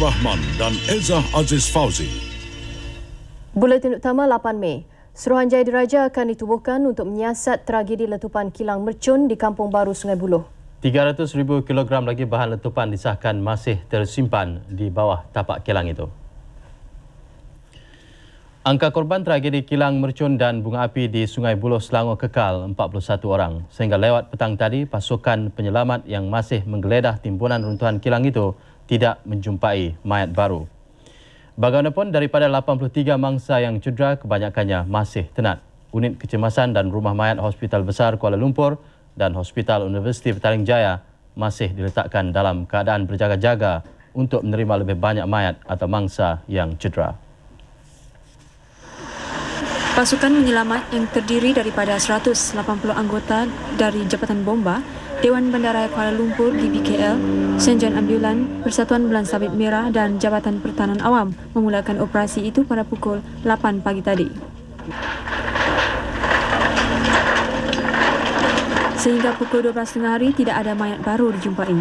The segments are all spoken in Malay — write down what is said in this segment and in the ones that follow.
Rahman dan Elzah Aziz Fauzi. Buletin utama 8 Mei. Suruhanjaya Diraja akan ditubuhkan untuk menyiasat tragedi letupan kilang mercun di Kampung Baru Sungai Buloh. 300,000 kilogram lagi bahan letupan disahkan masih tersimpan di bawah tapak kilang itu. Angka korban tragedi kilang mercun dan bunga api di Sungai Buloh, Selangor kekal 41 orang. Sehingga lewat petang tadi, pasukan penyelamat yang masih menggeledah timbunan runtuhan kilang itu tidak menjumpai mayat baru. Bagaimanapun, daripada 83 mangsa yang cedera, kebanyakannya masih tenat. Unit kecemasan dan rumah mayat Hospital Besar Kuala Lumpur dan Hospital Universiti Petaling Jaya masih diletakkan dalam keadaan berjaga-jaga untuk menerima lebih banyak mayat atau mangsa yang cedera. Pasukan penyelamat yang terdiri daripada 180 anggota dari Jabatan Bomba, Dewan Bandaraya Kuala Lumpur DBKL, Senjan Ambulan, Persatuan Bulan Sabit Merah dan Jabatan Pertahanan Awam memulakan operasi itu pada pukul 8 pagi tadi. Sehingga pukul 12 tengah hari tidak ada mayat baru dijumpai.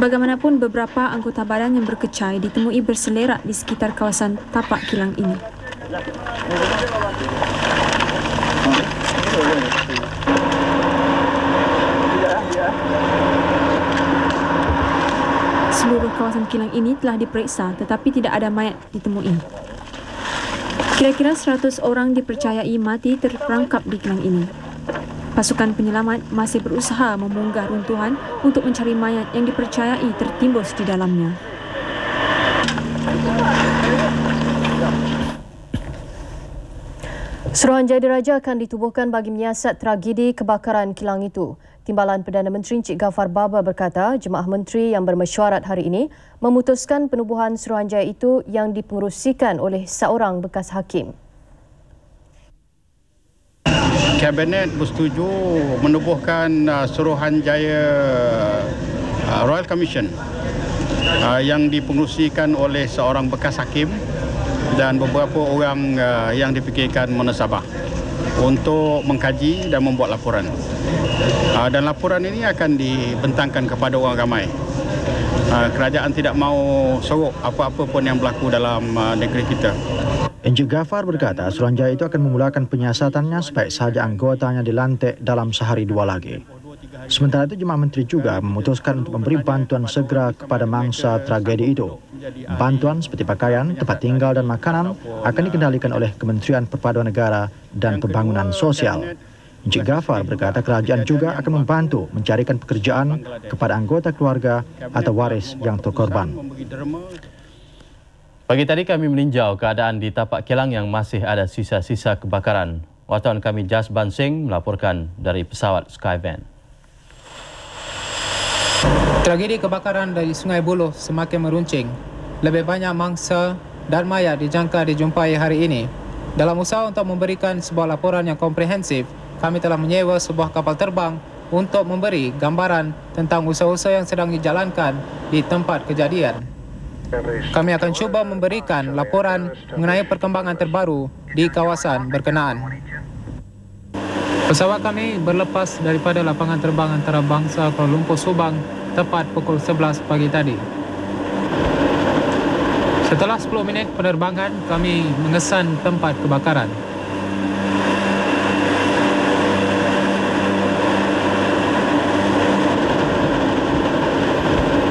Bagaimanapun, beberapa anggota badan yang berkecai ditemui berselerak di sekitar kawasan tapak kilang ini. Seluruh kawasan kilang ini telah diperiksa tetapi tidak ada mayat ditemui. Kira-kira 100 orang dipercayai mati terperangkap di kilang ini. Pasukan penyelamat masih berusaha memunggah runtuhan untuk mencari mayat yang dipercayai tertimbus di dalamnya. Suruhanjaya Diraja akan ditubuhkan bagi menyiasat tragedi kebakaran kilang itu. Timbalan Perdana Menteri Encik Ghaffar Baba berkata, jemaah menteri yang bermesyuarat hari ini memutuskan penubuhan Suruhanjaya itu yang dipengerusikan oleh seorang bekas hakim. Kabinet bersetuju menubuhkan Suruhanjaya Royal Commission yang dipengerusikan oleh seorang bekas hakim dan beberapa orang yang dipikirkan munasabah untuk mengkaji dan membuat laporan. Dan laporan ini akan dibentangkan kepada orang ramai. Kerajaan tidak mahu sorok apa-apa pun yang berlaku dalam negeri kita. Encik Ghaffar berkata Suruhanjaya itu akan memulakan penyiasatannya sebaik sahaja anggotanya dilantik dalam sehari dua lagi. Sementara itu, jemaah menteri juga memutuskan untuk memberi bantuan segera kepada mangsa tragedi itu. Bantuan seperti pakaian, tempat tinggal dan makanan akan dikendalikan oleh Kementerian Perpaduan Negara dan Pembangunan Sosial. Encik Ghaffar berkata kerajaan juga akan membantu mencarikan pekerjaan kepada anggota keluarga atau waris yang terkorban. Pagi tadi kami meninjau keadaan di tapak kilang yang masih ada sisa-sisa kebakaran. Wartawan kami Jas Bansing melaporkan dari pesawat Skyvan. Tragedi kebakaran dari Sungai Buloh semakin meruncing. Lebih banyak mangsa dan mayat dijangka dijumpai hari ini. Dalam usaha untuk memberikan sebuah laporan yang komprehensif, kami telah menyewa sebuah kapal terbang untuk memberi gambaran tentang usaha-usaha yang sedang dijalankan di tempat kejadian. Kami akan cuba memberikan laporan mengenai perkembangan terbaru di kawasan berkenaan. Pesawat kami berlepas daripada lapangan terbang antarabangsa Kuala Lumpur Subang tepat pukul 11 pagi tadi. Setelah 10 minit penerbangan, kami mengesan tempat kebakaran.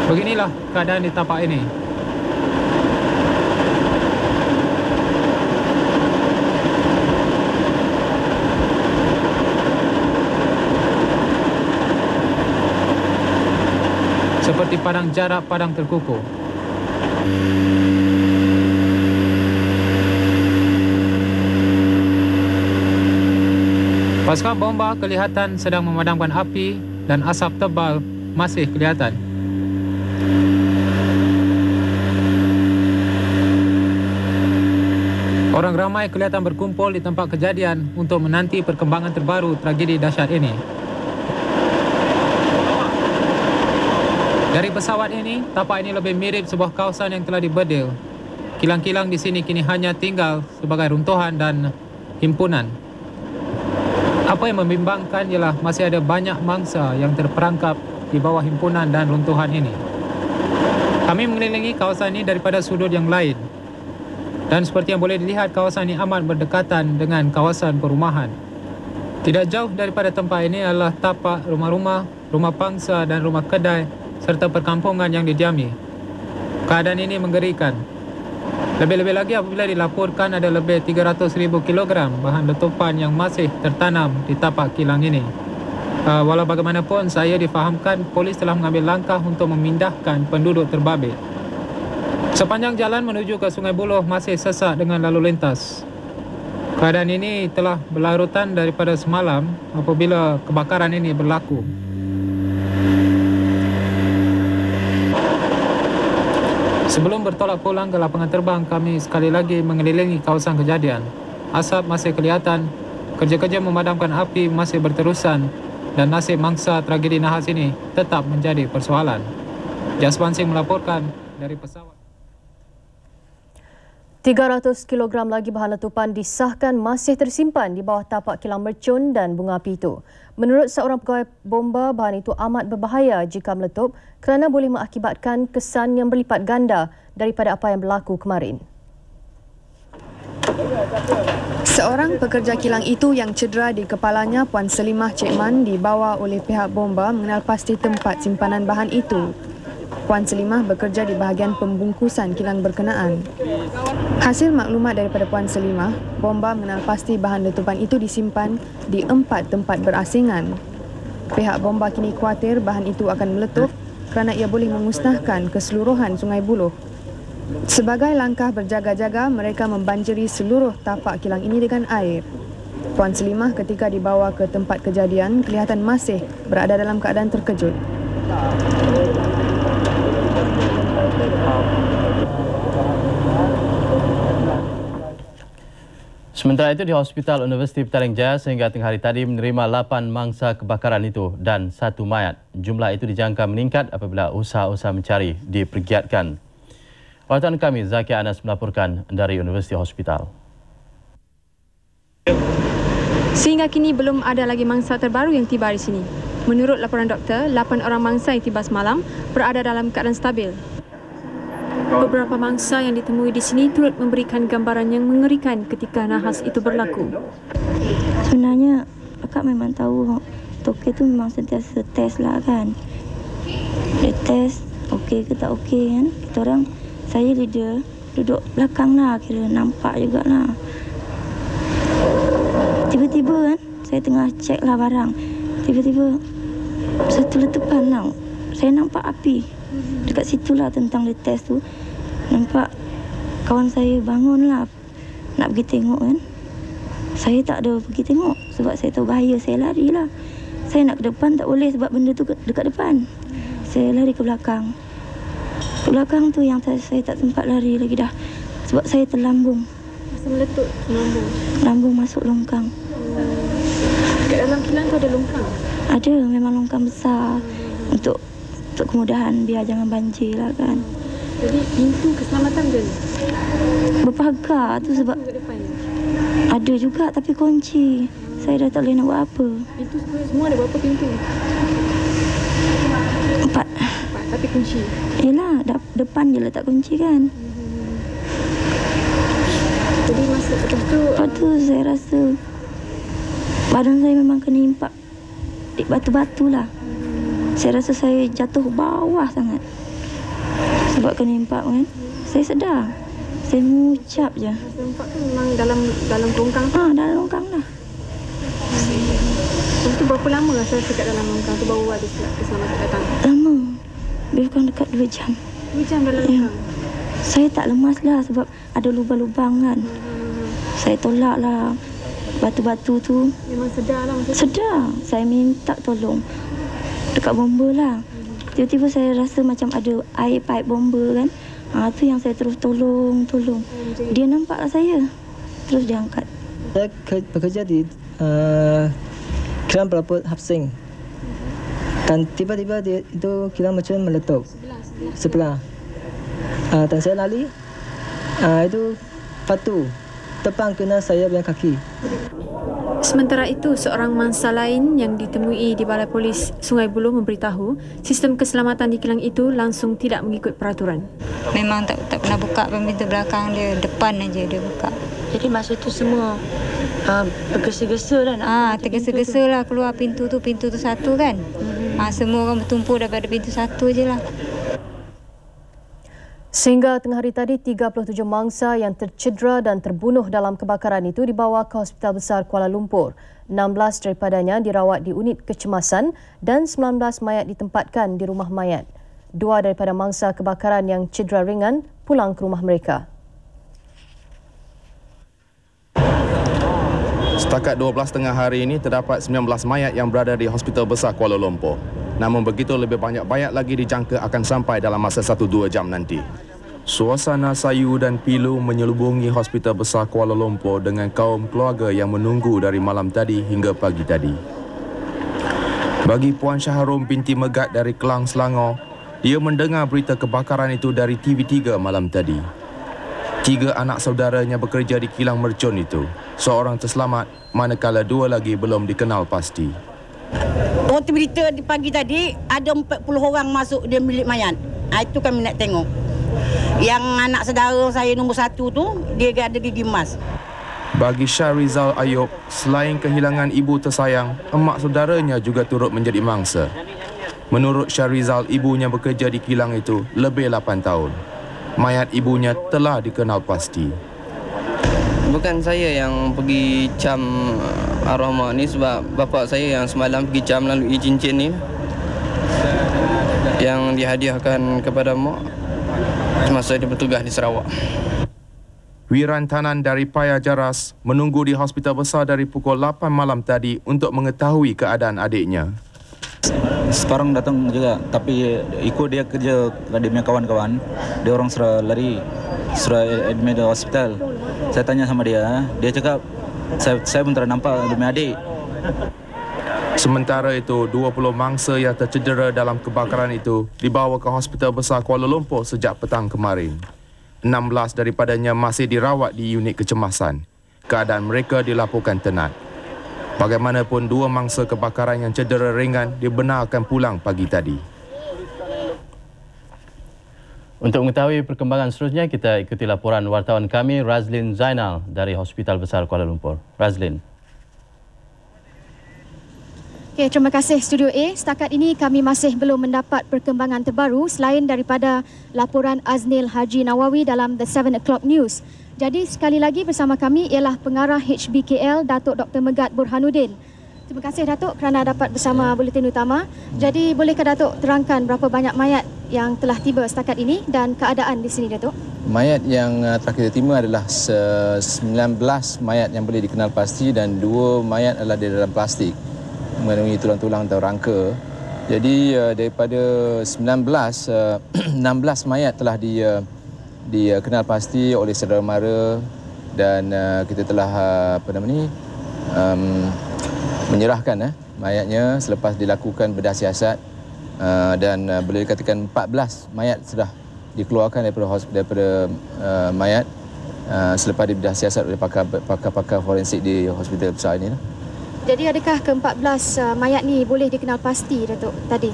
Beginilah keadaan di tapak ini. Seperti padang jarak, padang terkukuh. Pasukan bomba kelihatan sedang memadamkan api dan asap tebal masih kelihatan. Orang ramai kelihatan berkumpul di tempat kejadian untuk menanti perkembangan terbaru tragedi dahsyat ini. Dari pesawat ini, tapak ini lebih mirip sebuah kawasan yang telah dibedil. Kilang-kilang di sini kini hanya tinggal sebagai runtuhan dan himpunan. Apa yang membimbangkan ialah masih ada banyak mangsa yang terperangkap di bawah himpunan dan runtuhan ini. Kami mengelilingi kawasan ini daripada sudut yang lain. Dan seperti yang boleh dilihat, kawasan ini amat berdekatan dengan kawasan perumahan. Tidak jauh daripada tempat ini adalah tapak rumah-rumah, rumah pangsa dan rumah kedai serta perkampungan yang didiami. Keadaan ini menggerikan. Lebih-lebih lagi apabila dilaporkan ada lebih 300,000 kilogram bahan letupan yang masih tertanam di tapak kilang ini. Walau bagaimanapun, saya difahamkan polis telah mengambil langkah untuk memindahkan penduduk terbabit. Sepanjang jalan menuju ke Sungai Buloh masih sesak dengan lalu lintas. Keadaan ini telah berlarutan daripada semalam apabila kebakaran ini berlaku. Sebelum bertolak pulang ke lapangan terbang, kami sekali lagi mengelilingi kawasan kejadian. Asap masih kelihatan, kerja-kerja memadamkan api masih berterusan dan nasib mangsa tragedi nahas ini tetap menjadi persoalan. Jaswan Singh melaporkan dari pesawat. 300 kg lagi bahan letupan disahkan masih tersimpan di bawah tapak kilang mercun dan bunga api itu. Menurut seorang pegawai bomba, bahan itu amat berbahaya jika meletup kerana boleh mengakibatkan kesan yang berlipat ganda daripada apa yang berlaku kemarin. Seorang pekerja kilang itu yang cedera di kepalanya, Puan Selimah Cik Man, dibawa oleh pihak bomba mengenal pasti tempat simpanan bahan itu. Puan Selimah bekerja di bahagian pembungkusan kilang berkenaan. Hasil maklumat daripada Puan Selimah, bomba mengenal pasti bahan letupan itu disimpan di 4 tempat berasingan. Pihak bomba kini khawatir bahan itu akan meletup kerana ia boleh memusnahkan keseluruhan Sungai Buloh. Sebagai langkah berjaga-jaga, mereka membanjiri seluruh tapak kilang ini dengan air. Puan Selimah ketika dibawa ke tempat kejadian kelihatan masih berada dalam keadaan terkejut. Sementara itu, di Hospital Universiti Petaling Jaya sehingga tengah hari tadi menerima 8 mangsa kebakaran itu dan 1 mayat. Jumlah itu dijangka meningkat apabila usaha-usaha mencari dipergiatkan. Wartawan kami Zaki Anas melaporkan dari Universiti Hospital. Sehingga kini belum ada lagi mangsa terbaru yang tiba di sini. Menurut laporan doktor, 8 orang mangsa yang tiba semalam berada dalam keadaan stabil. Beberapa mangsa yang ditemui di sini turut memberikan gambaran yang mengerikan ketika nahas itu berlaku. Sebenarnya akak memang tahu toke tu memang sentiasa test lah kan. Dia test okey ke tak okey kan. Kita orang, saya leader duduk belakang lah, kira nampak jugalah. Tiba-tiba kan saya tengah cek lah barang. Tiba-tiba satu letupan lah. Saya nampak api. Dekat situlah tentang dia test tu. Nampak kawan saya bangun lah nak pergi tengok kan. Saya tak ada pergi tengok sebab saya tahu bahaya, saya lari lah. Saya nak ke depan tak boleh sebab benda tu dekat depan. Saya lari ke belakang. Ke belakang tu yang saya tak sempat lari lagi dah. Sebab saya terlambung. Masa meletup, lambung? Lambung masuk longkang. Dekat dalam kilang tu ada longkang? Ada, memang longkang besar. Untuk kemudahan biar jangan banjir lah kan. Jadi pintu keselamatan macam mana? Berpagar tu sebab ada juga tapi kunci. Saya dah tak boleh nak buat apa. Pintu semua ada berapa pintu? 4. Tapi kunci? Yelah, depan je letak kunci kan. Jadi masa lepas tu saya rasa badan saya memang kena impak di batu-batu lah. Saya rasa saya jatuh bawah sangat. Sebab kena impak kan. Saya sedar. Saya mengucap je. Masa impak tu memang dalam longkang tu? Dalam longkang lah. Lepas tu berapa lama rasa dekat dalam longkang tu baru ada keselamatan datang? Lama. Lebih kurang dekat 2 jam. 2 jam dalam longkang? Saya tak lemas lah sebab ada lubang-lubang kan. Saya tolak lah batu-batu tu. Memang sedar lah masa tu? Sedar. Saya minta tolong dekat bomba lah. Tiba-tiba saya rasa macam ada air paip bomba kan. Tu yang saya terus tolong. Dia nampaklah saya. Terus dia angkat. Saya bekerja di kilang pelaput Hapsing. Dan tiba-tiba itu kilang mercun meletup. Sebelah. Dan saya lari. Itu batu terbang kena saya punya kaki. Sementara itu, seorang mangsa lain yang ditemui di Balai Polis Sungai Buloh memberitahu sistem keselamatan di kilang itu langsung tidak mengikut peraturan. Memang tak pernah buka pintu belakang dia, depan aja dia buka. Jadi masa tu semua tergesa-gesa lah. Tergesa-gesa lah keluar pintu tu satu kan. Semua orang bertumpuk daripada pintu satu je lah. Sehingga tengah hari tadi, 37 mangsa yang tercedera dan terbunuh dalam kebakaran itu dibawa ke Hospital Besar Kuala Lumpur. 16 daripadanya dirawat di unit kecemasan dan 19 mayat ditempatkan di rumah mayat. 2 daripada mangsa kebakaran yang cedera ringan pulang ke rumah mereka. Setakat 12 tengah hari ini terdapat 19 mayat yang berada di Hospital Besar Kuala Lumpur. Namun begitu, lebih banyak mayat lagi dijangka akan sampai dalam masa 1-2 jam nanti. Suasana sayu dan pilu menyelubungi Hospital Besar Kuala Lumpur dengan kaum keluarga yang menunggu dari malam tadi hingga pagi tadi. Bagi Puan Syaharum binti Megat dari Kelang, Selangor, dia mendengar berita kebakaran itu dari TV3 malam tadi. 3 anak saudaranya bekerja di kilang mercun itu. Seorang terselamat, manakala 2 lagi belum dikenal pasti. Waktu berita di pagi tadi, ada 40 orang masuk di bilik mayat. Itu kami nak tengok. Yang anak saudara saya nombor 1 tu, dia ada gigi emas. Bagi Syahrizal Ayub, selain kehilangan ibu tersayang, emak saudaranya juga turut menjadi mangsa. Menurut Syahrizal, ibunya bekerja di kilang itu lebih 8 tahun. Mayat ibunya telah dikenal pasti. Bukan saya yang pergi cam arwah mak ni, sebab bapa saya yang semalam pergi cam melalui cincin ni yang dihadiahkan kepada mak semasa dia bertugas di Sarawak. Wiran Tanan dari Paya Jaras menunggu di Hospital Besar dari pukul 8 malam tadi untuk mengetahui keadaan adiknya. Sekarang datang juga, tapi ikut dia kerja dia punya kawan-kawan. Dia orang suruh admit di hospital. Saya tanya sama dia cakap saya pun tak nampak dia punya adik. Sementara itu, 20 mangsa yang tercedera dalam kebakaran itu dibawa ke Hospital Besar Kuala Lumpur sejak petang kemarin. 16 daripadanya masih dirawat di unit kecemasan. Keadaan mereka dilaporkan tenat. Bagaimanapun, 2 mangsa kebakaran yang cedera ringan dibenarkan pulang pagi tadi. Untuk mengetahui perkembangan seterusnya, kita ikuti laporan wartawan kami Razlin Zainal dari Hospital Besar Kuala Lumpur. Razlin. Okay, terima kasih Studio A. Setakat ini kami masih belum mendapat perkembangan terbaru selain daripada laporan Aznil Haji Nawawi dalam The 7 O'Clock News. Jadi sekali lagi bersama kami ialah pengarah HBKL Datuk Dr. Megat Burhanuddin. Terima kasih Datuk kerana dapat bersama Buletin Utama. Jadi bolehkah Datuk terangkan berapa banyak mayat yang telah tiba setakat ini dan keadaan di sini Datuk? Mayat yang telah kita terima adalah 19 mayat yang boleh dikenal pasti dan 2 mayat adalah di dalam plastik mengandungi tulang-tulang atau rangka. Jadi daripada 16 mayat telah dikenal pasti oleh saudara mara dan kita telah menyerahkan mayatnya selepas dilakukan bedah siasat dan boleh dikatakan 14 mayat sudah dikeluarkan daripada mayat selepas dibedah siasat oleh pakar-pakar forensik di hospital besar ini. Jadi adakah ke-14 mayat ni boleh dikenal pasti Datuk tadi?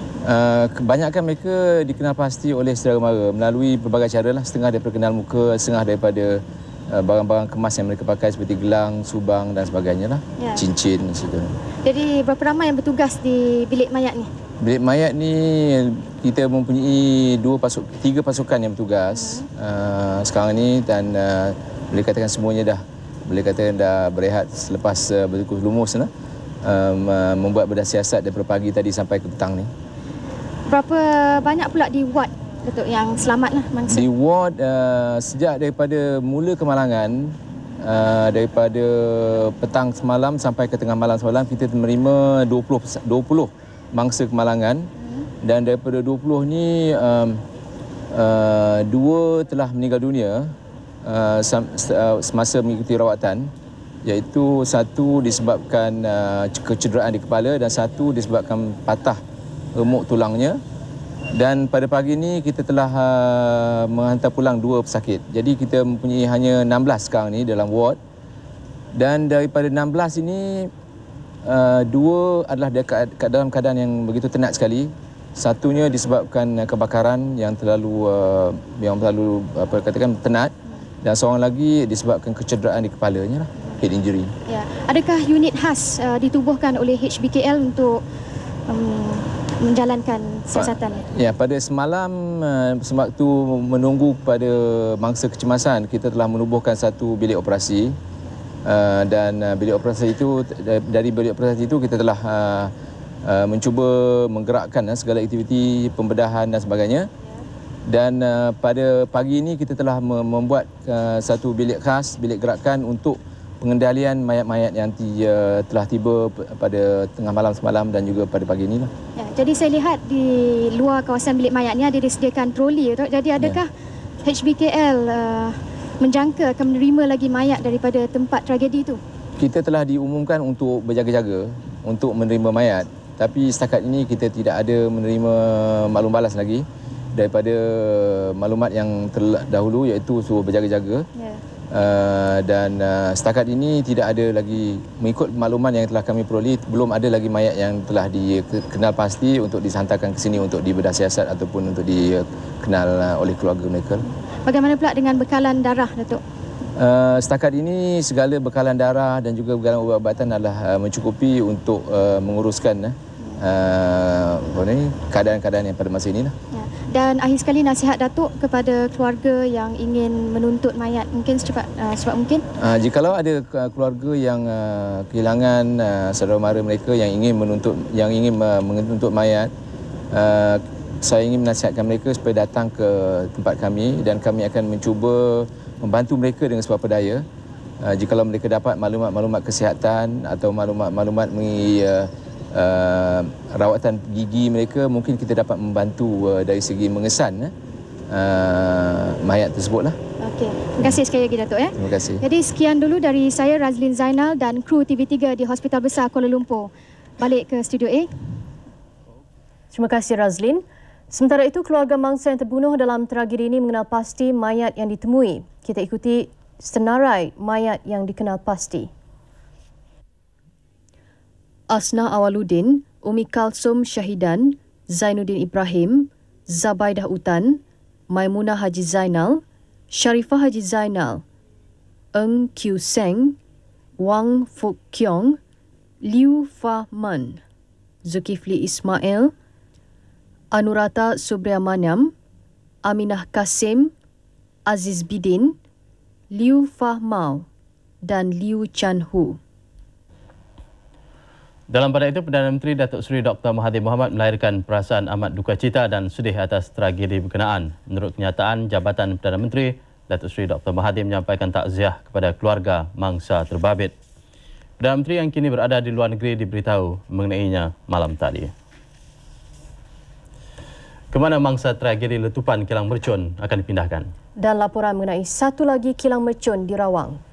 Kebanyakan mereka dikenal pasti oleh saudara mara melalui berbagai cara lah, setengah daripada kenal muka, setengah daripada barang-barang kemas yang mereka pakai seperti gelang, subang dan sebagainya lah, cincin situ. Jadi berapa ramai yang bertugas di bilik mayat ni? Bilik mayat ni kita mempunyai 3 pasukan yang bertugas sekarang ni dan boleh katakan semuanya dah berehat selepas bertukus lumus membuat bedah siasat daripada pagi tadi sampai ke petang ni. Berapa banyak pula di ward Datuk yang selamat lah mangsa? Di ward sejak daripada mula kemalangan daripada petang semalam sampai ke tengah malam semalam kita menerima 20 mangsa kemalangan dan daripada 20 ni 2 telah meninggal dunia semasa mengikuti rawatan, iaitu 1 disebabkan kecederaan di kepala dan 1 disebabkan patah remuk tulangnya. Dan pada pagi ini kita telah menghantar pulang 2 pesakit. Jadi kita mempunyai hanya 16 sekarang ni dalam ward Dan daripada 16 ini, 2 adalah dalam keadaan yang begitu tenat sekali. Satunya disebabkan kebakaran yang terlalu tenat, dan seorang lagi disebabkan kecederaan di kepalanya lah, head injury. Ya. Adakah unit khas ditubuhkan oleh HBKL untuk menjalankan siasatan? Ya, pada semalam sewaktu menunggu pada mangsa kecemasan, kita telah menubuhkan satu bilik operasi, dan bilik operasi itu, dari bilik operasi itu kita telah mencuba menggerakkan segala aktiviti pembedahan dan sebagainya. Dan pada pagi ini kita telah membuat satu bilik khas, bilik gerakan untuk pengendalian mayat-mayat yang telah tiba pada tengah malam semalam dan juga pada pagi ini. Ya, jadi saya lihat di luar kawasan bilik mayat ni ada disediakan troli. Jadi adakah HBKL menjangka akan menerima lagi mayat daripada tempat tragedi itu? Kita telah diumumkan untuk berjaga-jaga untuk menerima mayat, tapi setakat ini kita tidak ada menerima maklum balas lagi daripada maklumat yang terdahulu, iaitu suruh berjaga-jaga. Dan setakat ini tidak ada lagi, mengikut makluman yang telah kami peroleh, belum ada lagi mayat yang telah dikenal pasti untuk dihantarkan ke sini untuk dibedah siasat ataupun untuk dikenal oleh keluarga mereka. Bagaimana pula dengan bekalan darah, Datuk? Setakat ini segala bekalan darah dan juga bekalan ubat-ubatan adalah mencukupi untuk menguruskan keadaan-keadaan yang pada masa ini. Ya. Dan akhir sekali nasihat Datuk kepada keluarga yang ingin menuntut mayat, mungkin secepat mungkin? Jikalau ada keluarga yang kehilangan saudara mara mereka yang ingin menuntut mayat, saya ingin menasihatkan mereka supaya datang ke tempat kami, dan kami akan mencuba membantu mereka dengan seberapa daya. Jikalau mereka dapat maklumat-maklumat kesihatan atau maklumat mengenai rawatan gigi mereka, mungkin kita dapat membantu dari segi mengesan mayat tersebutlah. Okey, terima kasih sekali lagi Datuk ya. Terima kasih. Jadi sekian dulu dari saya, Razlin Zainal, dan kru TV3 di Hospital Besar Kuala Lumpur. Balik ke Studio A. Terima kasih Razlin. Sementara itu, keluarga mangsa yang terbunuh dalam tragedi ini mengenal pasti mayat yang ditemui. Kita ikuti senarai mayat yang dikenal pasti. Asna Awaluddin, Umi Kalsum Syahidan, Zainuddin Ibrahim, Zabaidah Utan, Maimunah Haji Zainal, Sharifah Haji Zainal, Eng Kiu Seng, Wang Fuk Kiong, Liu Fa Man, Zulkifli Ismail, Anurata Subriamaniam, Aminah Kasim, Aziz Bidin, Liu Fa Mau dan Liu Chan Hu. Dalam pada itu, Perdana Menteri Datuk Seri Dr. Mahathir Mohamad melahirkan perasaan amat duka cita dan sedih atas tragedi berkenaan. Menurut kenyataan Jabatan Perdana Menteri, Datuk Seri Dr. Mahathir menyampaikan takziah kepada keluarga mangsa terbabit. Perdana Menteri yang kini berada di luar negeri diberitahu mengenainya malam tadi. Kemana mangsa tragedi letupan kilang mercun akan dipindahkan? Dan laporan mengenai satu lagi kilang mercun di Rawang.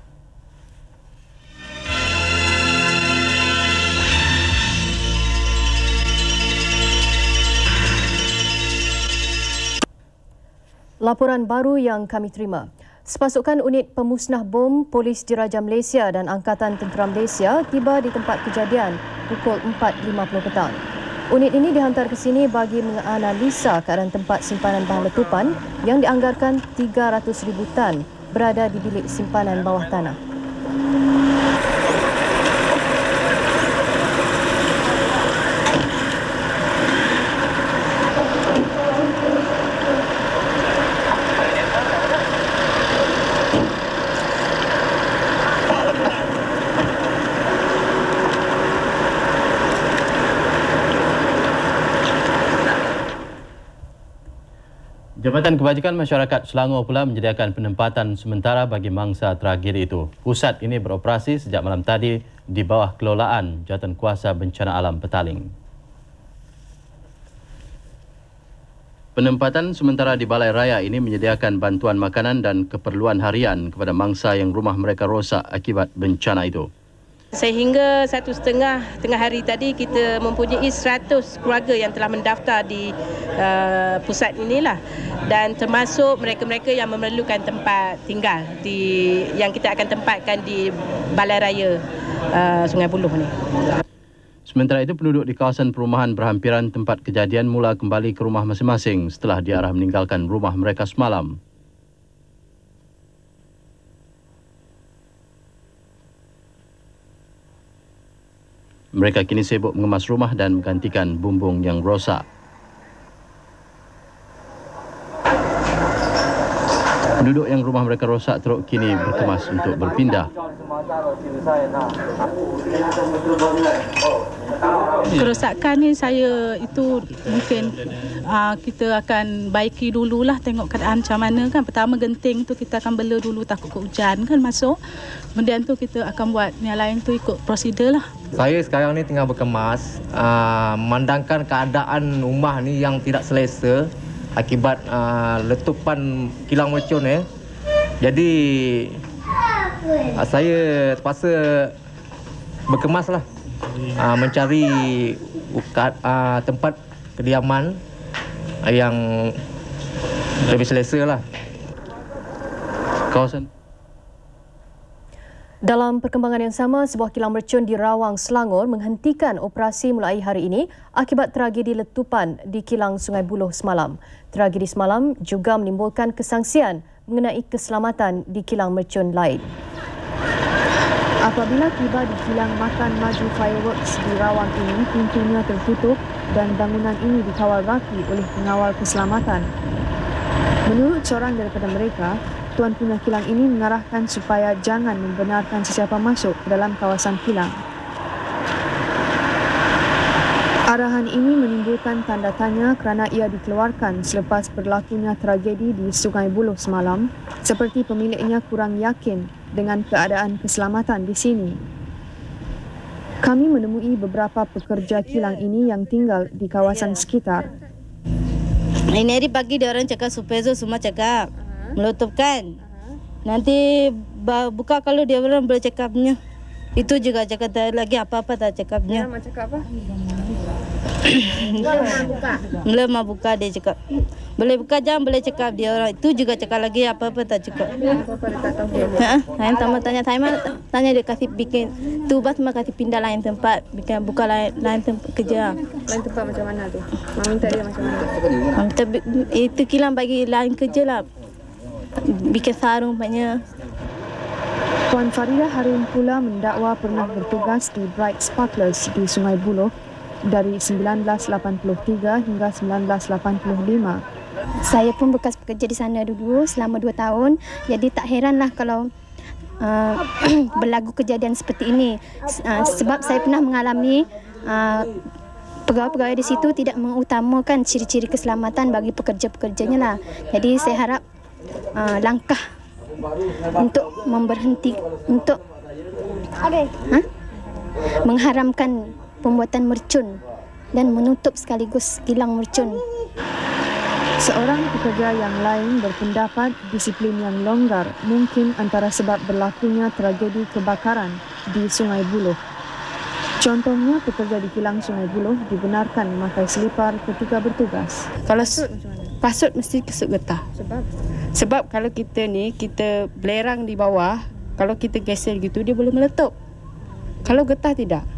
Laporan baru yang kami terima. Sepasukan unit pemusnah bom Polis Diraja Malaysia dan Angkatan Tentera Malaysia tiba di tempat kejadian pukul 4.50 petang. Unit ini dihantar ke sini bagi menganalisa keadaan tempat simpanan bahan letupan yang dianggarkan 300,000 tan berada di bilik simpanan bawah tanah. Jabatan Kebajikan Masyarakat Selangor pula menyediakan penempatan sementara bagi mangsa tragedi itu. Pusat ini beroperasi sejak malam tadi di bawah kelolaan Jawatankuasa Bencana Alam Petaling. Penempatan sementara di Balai Raya ini menyediakan bantuan makanan dan keperluan harian kepada mangsa yang rumah mereka rosak akibat bencana itu. Sehingga 1.30 tengah hari tadi kita mempunyai 100 keluarga yang telah mendaftar di pusat inilah, dan termasuk mereka-mereka yang memerlukan tempat tinggal yang kita akan tempatkan di Balai Raya Sungai Buloh ni. Sementara itu, penduduk di kawasan perumahan berhampiran tempat kejadian mula kembali ke rumah masing-masing setelah diarah meninggalkan rumah mereka semalam. Mereka kini sibuk mengemas rumah dan menggantikan bumbung yang rosak. Penduduk yang rumah mereka rosak teruk kini berkemas untuk berpindah. Kerosakan ni saya itu mungkin kita akan baiki dululah, tengok keadaan macam mana kan. Pertama genting tu kita akan bela dulu, takut ke hujan kan masuk. Kemudian tu kita akan buat yang lain tu ikut prosedur lah. Saya sekarang ni tengah berkemas, memandangkan keadaan rumah ni yang tidak selesa akibat letupan kilang mercun ni. Jadi saya terpaksa berkemaslah, mencari tempat kediaman yang lebih selesa lah. Kawasan. Dalam perkembangan yang sama, sebuah kilang mercun di Rawang, Selangor menghentikan operasi mulai hari ini akibat tragedi letupan di kilang Sungai Buloh semalam. Tragedi semalam juga menimbulkan kesangsian mengenai keselamatan di kilang mercun lain. Apabila tiba di kilang makan maju fireworks di Rawang ini, pintunya tertutup dan bangunan ini dikawal rapi oleh pengawal keselamatan. Menurut seorang daripada mereka, Tuan Puna Kilang ini mengarahkan supaya jangan membenarkan sesiapa masuk ke dalam kawasan kilang. Arahan ini menimbulkan tanda tanya kerana ia dikeluarkan selepas berlakunya tragedi di Sungai Buloh semalam, seperti pemiliknya kurang yakin dengan keadaan keselamatan di sini. Kami menemui beberapa pekerja kilang ini yang tinggal di kawasan sekitar. Ini hari pagi dia orang cakap supervisor semua cakap meletupkan. Nanti buka kalau dia orang boleh cakapnya. Itu juga cakap lagi apa-apa tak cakapnya. Dia cakap apa? Belum mau buka dia cakap. Boleh buka jam boleh cakap dia orang. Itu juga cakap lagi apa-apa tak cakap. Apa-apa dia tak tahu dia. Saya tanya tanya dia kasih bikin tu bas mah kasih pindah lain tempat, bikin buka lain tempat kerja. Lain tempat macam mana tu? Mak minta dia macam mana? Minta itu kilang bagi lain kerja lah. Bikin sarung banyak. Puan Farida Harun pula mendakwa pernah bertugas di Bright Sparklers di Sungai Buloh dari 1983 hingga 1985. Saya pun bekas bekerja di sana dulu selama 2 tahun. Jadi tak heranlah kalau berlaku kejadian seperti ini. Sebab saya pernah mengalami pegawai-pegawai di situ tidak mengutamakan ciri-ciri keselamatan bagi pekerja-pekerjanya lah. Jadi saya harap langkah untuk untuk mengharamkan pembuatan mercun dan menutup sekaligus kilang mercun. Seorang pekerja yang lain berpendapat disiplin yang longgar mungkin antara sebab berlakunya tragedi kebakaran di Sungai Buloh. Contohnya, pekerja di kilang Sungai Buloh dibenarkan memakai selipar ketika bertugas. Kalau pasut mesti kesut getah. Sebab kalau kita belerang di bawah, kalau kita geser gitu dia boleh meletup. Kalau getah tidak.